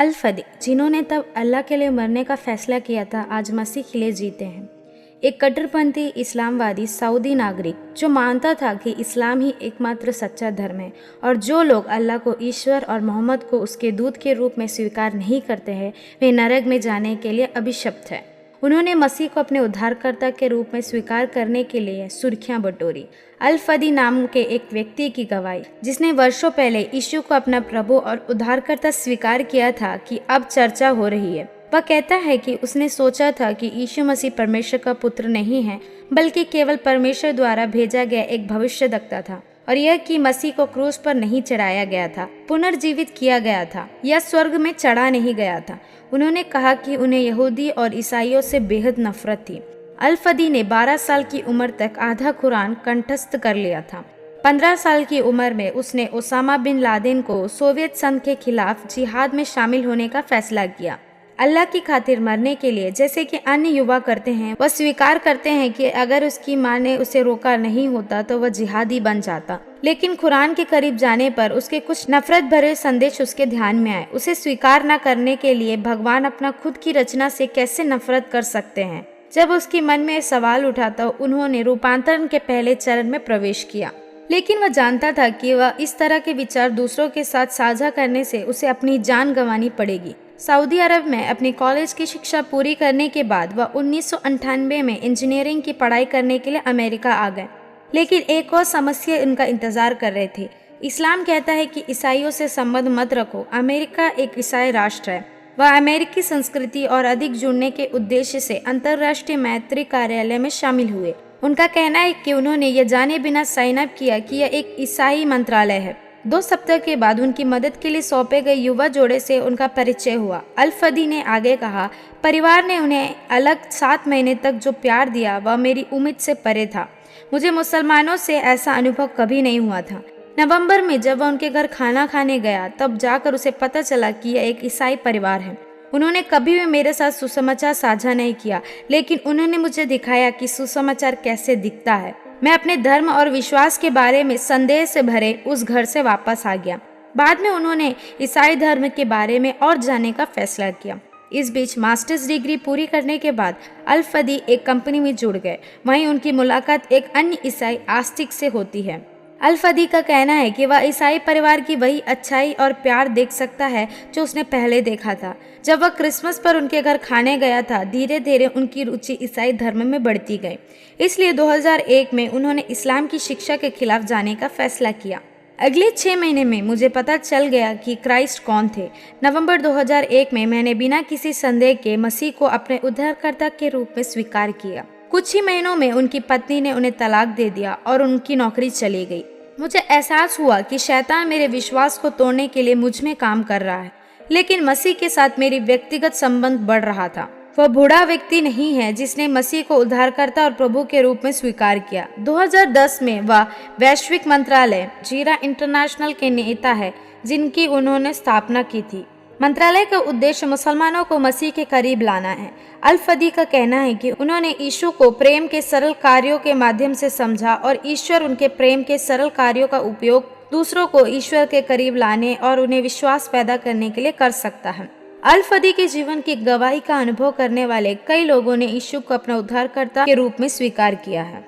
अल-फदी, जिन्होंने तब अल्लाह के लिए मरने का फैसला किया था, आज मसीह के लिए जीते हैं। एक कट्टरपंथी इस्लामवादी सऊदी नागरिक जो मानता था कि इस्लाम ही एकमात्र सच्चा धर्म है और जो लोग अल्लाह को ईश्वर और मोहम्मद को उसके दूत के रूप में स्वीकार नहीं करते हैं वे नरक में जाने के लिए अभिशप्त है। उन्होंने मसीह को अपने उद्धारकर्ता के रूप में स्वीकार करने के लिए सुर्खियां बटोरी। अल-फदी नाम के एक व्यक्ति की गवाही, जिसने वर्षों पहले यीशु को अपना प्रभु और उद्धारकर्ता स्वीकार किया था, कि अब चर्चा हो रही है। वह कहता है कि उसने सोचा था कि यीशु मसीह परमेश्वर का पुत्र नहीं है, बल्कि केवल परमेश्वर द्वारा भेजा गया एक भविष्यद्वक्ता था, और यह कि मसीह को क्रूस पर नहीं चढ़ाया गया था, पुनर्जीवित किया गया था या स्वर्ग में चढ़ा नहीं गया था। उन्होंने कहा कि उन्हें यहूदी और ईसाइयों से बेहद नफरत थी। अल-फदी ने 12 साल की उम्र तक आधा कुरान कंठस्थ कर लिया था। 15 साल की उम्र में उसने ओसामा बिन लादेन को सोवियत संघ के खिलाफ जिहाद में शामिल होने का फैसला किया। अल्लाह की खातिर मरने के लिए, जैसे कि अन्य युवा करते हैं, वह स्वीकार करते हैं कि अगर उसकी मां ने उसे रोका नहीं होता तो वह जिहादी बन जाता। लेकिन कुरान के करीब जाने पर उसके कुछ नफरत भरे संदेश उसके ध्यान में आए। उसे स्वीकार न करने के लिए भगवान अपना खुद की रचना से कैसे नफरत कर सकते हैं। जब उसके मन में सवाल उठा तो उन्होंने रूपांतरण के पहले चरण में प्रवेश किया। लेकिन वह जानता था कि वह इस तरह के विचार दूसरों के साथ साझा करने से उसे अपनी जान गंवानी पड़ेगी। सऊदी अरब में अपनी कॉलेज की शिक्षा पूरी करने के बाद वह 1998 में इंजीनियरिंग की पढ़ाई करने के लिए अमेरिका आ गए। लेकिन एक और समस्या उनका इंतजार कर रहे थे। इस्लाम कहता है कि ईसाइयों से संबंध मत रखो। अमेरिका एक ईसाई राष्ट्र है। वह अमेरिकी संस्कृति और अधिक जुड़ने के उद्देश्य से अंतर्राष्ट्रीय मैत्री कार्यालय में शामिल हुए। उनका कहना है कि उन्होंने यह जाने बिना साइन अप किया कि यह एक ईसाई मंत्रालय है। 2 सप्ताह के बाद उनकी मदद के लिए सौंपे गए युवा जोड़े से उनका परिचय हुआ। अल-फदी ने आगे कहा, परिवार ने उन्हें अलग 7 महीने तक जो प्यार दिया वह मेरी उम्मीद से परे था। मुझे मुसलमानों से ऐसा अनुभव कभी नहीं हुआ था। नवंबर में जब वह उनके घर खाना खाने गया, तब जाकर उसे पता चला कि यह एक ईसाई परिवार है। उन्होंने कभी भी मेरे साथ सुसमाचार साझा नहीं किया, लेकिन उन्होंने मुझे दिखाया कि सुसमाचार कैसे दिखता है। मैं अपने धर्म और विश्वास के बारे में संदेह से भरे उस घर से वापस आ गया। बाद में उन्होंने ईसाई धर्म के बारे में और जानने का फैसला किया। इस बीच मास्टर्स डिग्री पूरी करने के बाद अल-फदी एक कंपनी में जुड़ गए। वहीं उनकी मुलाकात एक अन्य ईसाई आस्तिक से होती है। अल-फदी का कहना है कि वह ईसाई परिवार की वही अच्छाई और प्यार देख सकता है जो उसने पहले देखा था। जब वह क्रिसमस पर उनके घर खाने गया था, धीरे धीरे उनकी रुचि ईसाई धर्म में बढ़ती गई। इसलिए 2001 में उन्होंने इस्लाम की शिक्षा के खिलाफ जाने का फैसला किया। अगले 6 महीने में मुझे पता चल गया कि क्राइस्ट कौन थे। नवंबर 2001 में मैंने बिना किसी संदेह के मसीह को अपने उद्धारकर्ता के रूप में स्वीकार किया। कुछ ही महीनों में उनकी पत्नी ने उन्हें तलाक दे दिया और उनकी नौकरी चली गई। मुझे एहसास हुआ कि शैतान मेरे विश्वास को तोड़ने के लिए मुझ में काम कर रहा है, लेकिन मसीह के साथ मेरी व्यक्तिगत संबंध बढ़ रहा था। वह बूढ़ा व्यक्ति नहीं है जिसने मसीह को उद्धारकर्ता और प्रभु के रूप में स्वीकार किया। 2010 में वह वैश्विक मंत्रालय जीरा इंटरनेशनल के नेता है, जिनकी उन्होंने स्थापना की थी। मंत्रालय का उद्देश्य मुसलमानों को मसीह के करीब लाना है। अल-फदी का कहना है कि उन्होंने यीशु को प्रेम के सरल कार्यों के माध्यम से समझा और ईश्वर उनके प्रेम के सरल कार्यों का उपयोग दूसरों को ईश्वर के करीब लाने और उन्हें विश्वास पैदा करने के लिए कर सकता है। अल-फदी के जीवन की गवाही का अनुभव करने वाले कई लोगों ने यीशु को अपना उद्धारकर्ता के रूप में स्वीकार किया है।